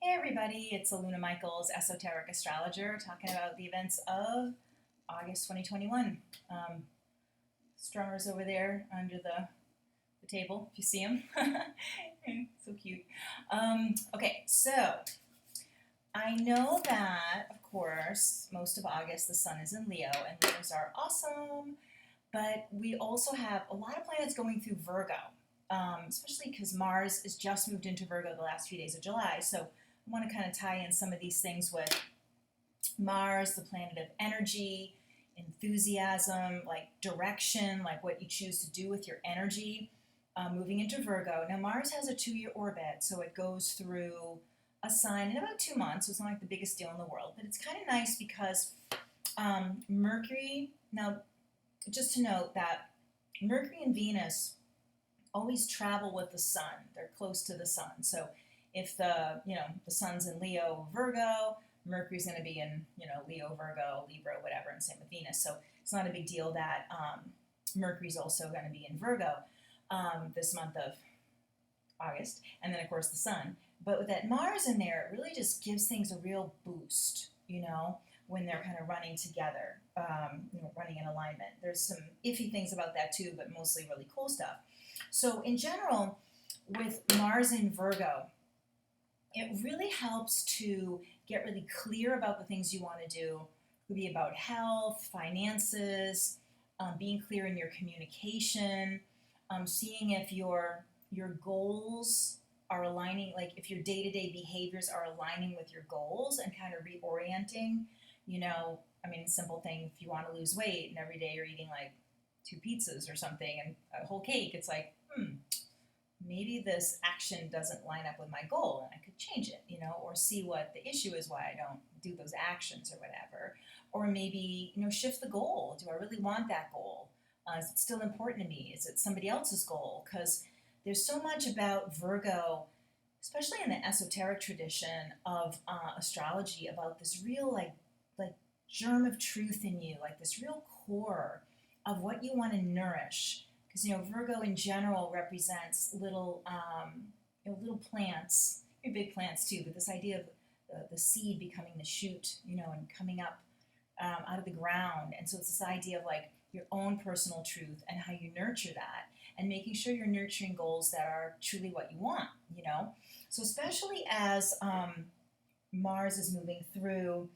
Hey everybody, it's Aluna Michaels, Esoteric Astrologer, talking about the events of August 2021. Strummer's over there under the table, if you see him. So cute. Okay, so I know that, of course, most of August the sun is in Leo, and Leos are awesome, but we also have a lot of planets going through Virgo, especially because Mars has just moved into Virgo the last few days of July, so I want to kind of tie in some of these things with Mars, the planet of energy, enthusiasm, like direction, like what you choose to do with your energy, moving into Virgo. Now, Mars has a 2-year orbit, so it goes through a sign in about 2 months, so it's not like the biggest deal in the world, but it's kind of nice because Mercury, now, just to note that Mercury and Venus always travel with the sun. They're close to the sun, so if the sun's in Leo, Virgo, Mercury's going to be in Leo, Virgo, Libra, whatever, and same with Venus. So it's not a big deal that Mercury's also going to be in Virgo this month of August, and then of course the sun. But with that Mars in there, it really just gives things a real boost, when they're kind of running together, running in alignment. There's some iffy things about that too, but mostly really cool stuff. So in general, with Mars in Virgo, it really helps to get really clear about the things you want to do. It could be about health, finances, being clear in your communication, seeing if your goals are aligning, like if your day-to-day behaviors are aligning with your goals and kind of reorienting. Simple thing, if you want to lose weight and every day you're eating like 2 pizzas or something and a whole cake, it's like, maybe this action doesn't line up with my goal and I could change it, or see what the issue is, why I don't do those actions or whatever. Or maybe, shift the goal. Do I really want that goal? Is it still important to me? Is it somebody else's goal? Because there's so much about Virgo, especially in the esoteric tradition of astrology, about this real like germ of truth in you, like this real core of what you want to nourish. Because Virgo in general represents little plants, big plants too, but this idea of the seed becoming the shoot, and coming up out of the ground. And so it's this idea of like your own personal truth and how you nurture that, and making sure you're nurturing goals that are truly what you want. So especially as Mars is moving through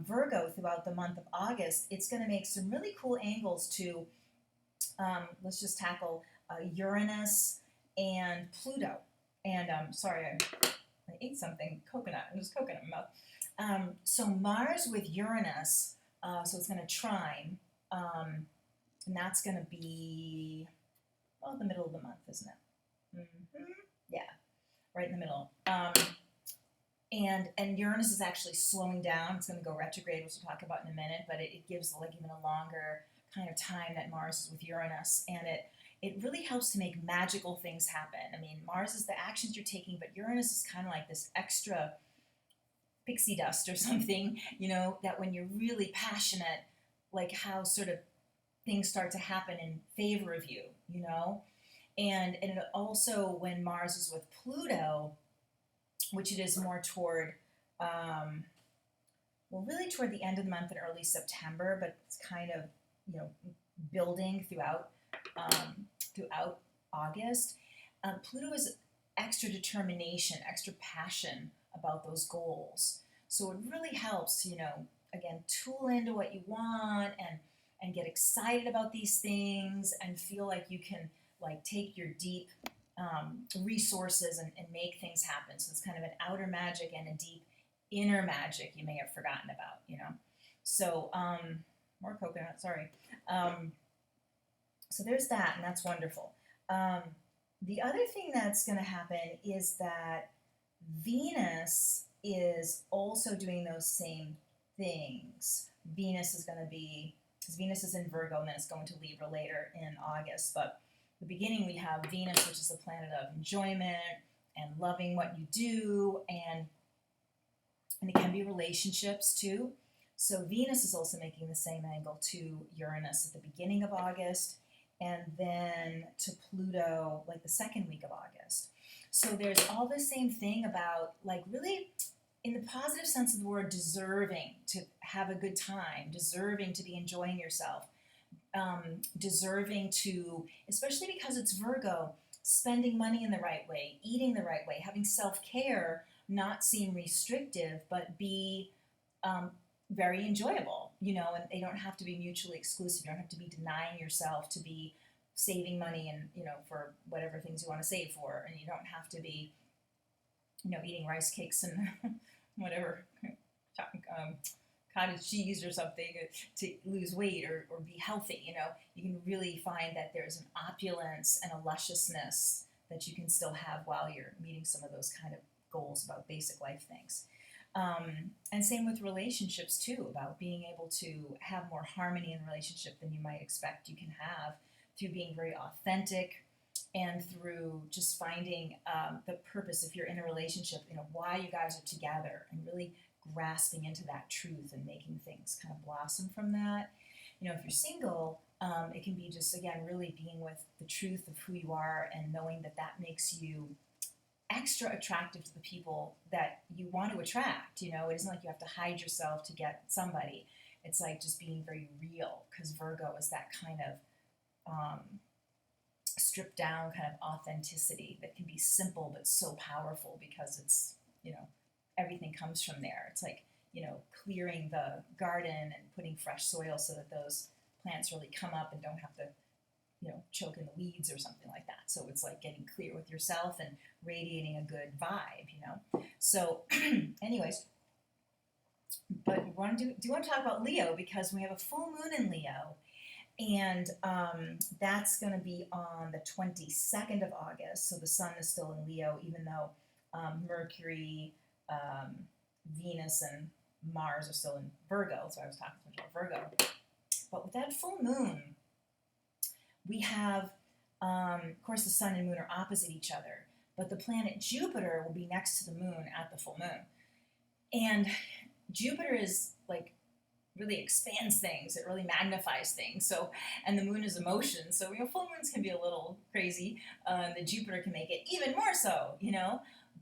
Virgo throughout the month of August, it's going to make some really cool angles to let's just tackle Uranus and Pluto. And sorry, I ate something, coconut. There's coconut in my mouth. So Mars with Uranus, so it's going to trine, and that's going to be the middle of the month, isn't it? Yeah, right in the middle. And Uranus is actually slowing down. It's going to go retrograde, which we'll talk about in a minute, but it gives like even a longer kind of time that Mars is with Uranus, and it really helps to make magical things happen. Mars is the actions you're taking, but Uranus is kind of like this extra pixie dust or something, that when you're really passionate, like how sort of things start to happen in favor of you, and it also, when Mars is with Pluto, which it is more toward, really toward the end of the month and early September, but it's kind of building throughout August. Pluto is extra determination, extra passion about those goals. So it really helps, again, tool into what you want and get excited about these things and feel like you can like take your deep resources and make things happen. So it's kind of an outer magic and a deep inner magic you may have forgotten about, So more coconut, sorry. So there's that, and that's wonderful. The other thing that's going to happen is that Venus is also doing those same things. Venus is going to be, because Venus is in Virgo, and then it's going to Libra later in August. But the beginning, we have Venus, which is the planet of enjoyment and loving what you do, and it can be relationships too. So Venus is also making the same angle to Uranus at the beginning of August, and then to Pluto like the second week of August. So there's all the same thing about like really in the positive sense of the word, deserving to have a good time, deserving to be enjoying yourself, deserving to, especially because it's Virgo, spending money in the right way, eating the right way, having self-care, not seem restrictive, but be very enjoyable, and they don't have to be mutually exclusive. You don't have to be denying yourself to be saving money and, for whatever things you want to save for. And you don't have to be, eating rice cakes and whatever, cottage cheese or something to lose weight or be healthy. You can really find that there's an opulence and a lusciousness that you can still have while you're meeting some of those kind of goals about basic life things. And same with relationships too, about being able to have more harmony in a relationship than you might expect you can have through being very authentic and through just finding the purpose, if you're in a relationship, why you guys are together, and really grasping into that truth and making things kind of blossom from that. If you're single, it can be just, again, really being with the truth of who you are and knowing that that makes you extra attractive to the people that you want to attract. It isn't like you have to hide yourself to get somebody. It's like just being very real, because Virgo is that kind of stripped down kind of authenticity that can be simple but so powerful, because it's, everything comes from there. It's like, clearing the garden and putting fresh soil so that those plants really come up and don't have to, choke in the weeds or something like that. So it's like getting clear with yourself and radiating a good vibe, So anyways, but do you want to talk about Leo, because we have a full moon in Leo, and that's going to be on the 22nd of August. So the sun is still in Leo, even though Mercury, Venus, and Mars are still in Virgo. So I was talking so much about Virgo. But with that full moon, we have, of course, the sun and moon are opposite each other, but the planet Jupiter will be next to the moon at the full moon. And Jupiter is like, really expands things. It really magnifies things. So, and the moon is emotion. So, full moons can be a little crazy. The Jupiter can make it even more so,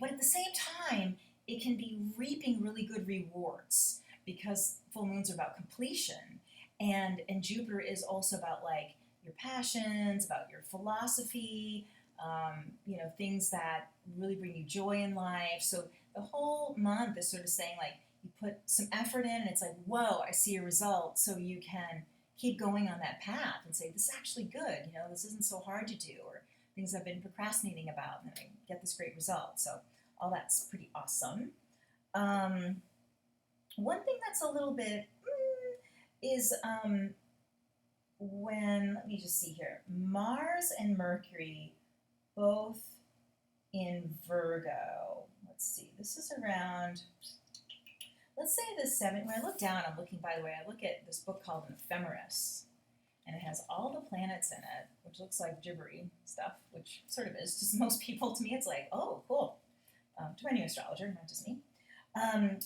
But at the same time, it can be reaping really good rewards, because full moons are about completion. And Jupiter is also about like your passions, about your philosophy, things that really bring you joy in life. So the whole month is sort of saying like, you put some effort in and it's like, whoa, I see a result. So you can keep going on that path and say, this is actually good. This isn't so hard to do, or things I've been procrastinating about, and I get this great result. So all that's pretty awesome. One thing that's a little bit is when, let me just see here, Mars and Mercury both in Virgo. Let's see, this is around, let's say the 7th. When I look down, I'm looking, by the way, I look at this book called An Ephemeris, and it has all the planets in it, which looks like gibbery stuff, which sort of is. Just most people, to me, it's like, oh, cool. To my new astrologer, not just me.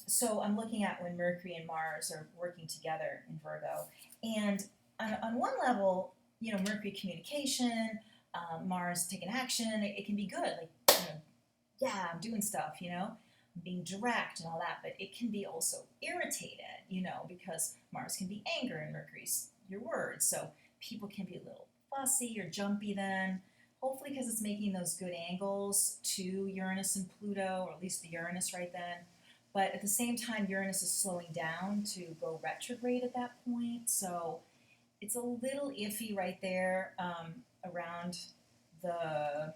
So I'm looking at when Mercury and Mars are working together in Virgo. And on one level, Mercury communication, Mars taking action, it can be good. Like, yeah, I'm doing stuff, I'm being direct and all that. But it can be also irritated, because Mars can be anger and Mercury's your words. So people can be a little fussy or jumpy then. Hopefully because it's making those good angles to Uranus and Pluto, or at least the Uranus right then. But at the same time, Uranus is slowing down to go retrograde at that point. So it's a little iffy right there around the,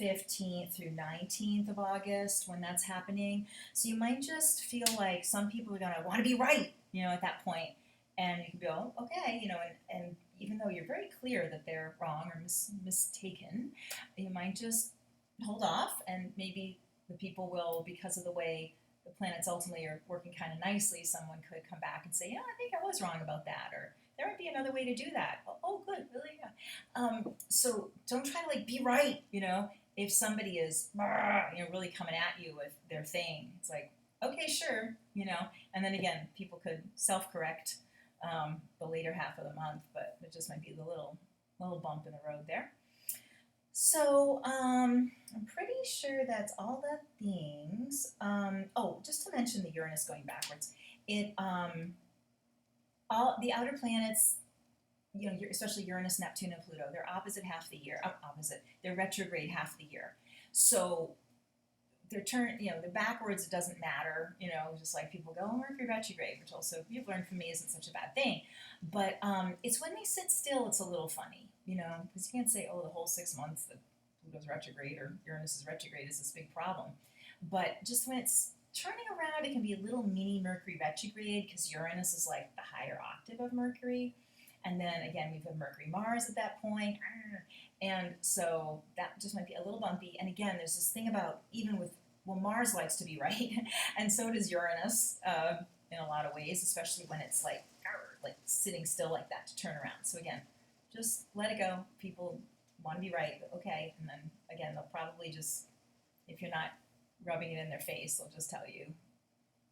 15th through 19th of August when that's happening. So you might just feel like some people are going to want to be right, at that point. And you can go, okay, and even though you're very clear that they're wrong or mistaken, you might just hold off, and maybe the people will, because of the way the planets ultimately are working kind of nicely, someone could come back and say, yeah, I think I was wrong about that, or there might be another way to do that. Oh, good, really? Yeah. So don't try to be right, if somebody is, really coming at you with their thing. It's like, okay, sure, and then again, people could self-correct the later half of the month, but it just might be the little bump in the road there. So, I'm pretty sure that's all the things. Oh, just to mention the Uranus going backwards, it all the outer planets, especially Uranus, Neptune, and Pluto, they're opposite half the year. Opposite, they're retrograde half the year. So they're they're backwards. It doesn't matter. Just like people go, oh, Mercury retrograde, which also you've learned from me isn't such a bad thing. But it's when they sit still, it's a little funny, because you can't say, oh, the whole 6 months that Pluto's retrograde or Uranus is retrograde is this big problem. But just when it's turning around, it can be a little mini Mercury retrograde because Uranus is like the higher octave of Mercury. And then again, we've had Mercury Mars at that point. And so that just might be a little bumpy. And again, there's this thing about even with, well, Mars likes to be right, and so does Uranus in a lot of ways, especially when it's like sitting still like that to turn around. So again, just let it go. People want to be right, okay. And then again, they'll probably just, if you're not rubbing it in their face, they'll just tell you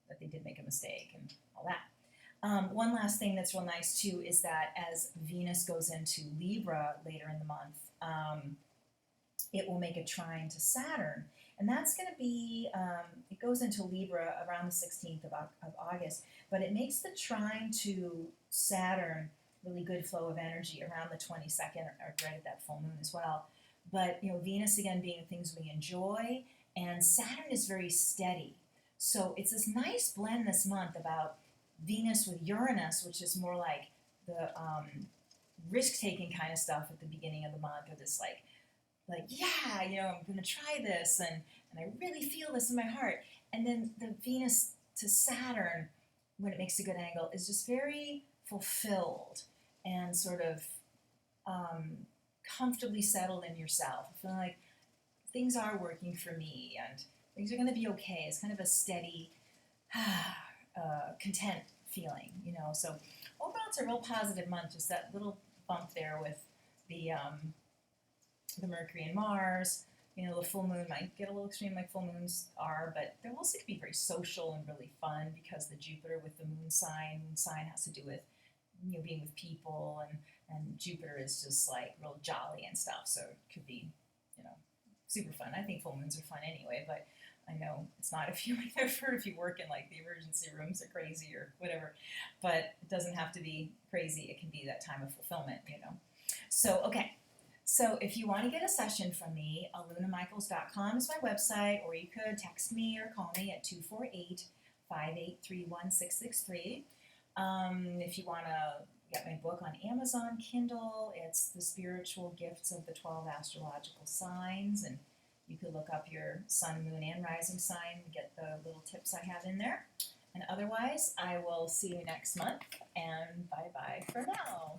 that they did make a mistake and all that. One last thing that's real nice too is that as Venus goes into Libra later in the month, it will make a trine to Saturn. And that's going to be, it goes into Libra around the 16th of August, but it makes the trine to Saturn really good flow of energy around the 22nd or right at that full moon as well. But, Venus again being things we enjoy, and Saturn is very steady. So it's this nice blend this month about Venus with Uranus, which is more like the risk-taking kind of stuff at the beginning of the month, or this yeah, I'm going to try this, and I really feel this in my heart. And then the Venus to Saturn, when it makes a good angle, is just very fulfilled and sort of comfortably settled in yourself. I feel like things are working for me, and things are going to be okay. It's kind of a steady, content feeling, So overall, it's a real positive month. Just that little bump there with the Mercury and Mars. The full moon might get a little extreme like full moons are, but they also can be very social and really fun because the Jupiter with the moon sign has to do with, being with people, and Jupiter is just like real jolly and stuff. So it could be, super fun. I think full moons are fun anyway, but I know it's not if you, I've heard if you work in like the emergency rooms are crazy or whatever, but it doesn't have to be crazy. It can be that time of fulfillment, So, okay. So if you want to get a session from me, alunamichaels.com is my website, or you could text me or call me at 248-583-1663. If you want to get my book on Amazon Kindle, it's The Spiritual Gifts of the 12 Astrological Signs, and you could look up your sun, moon, and rising sign and get the little tips I have in there. And otherwise, I will see you next month, and bye-bye for now.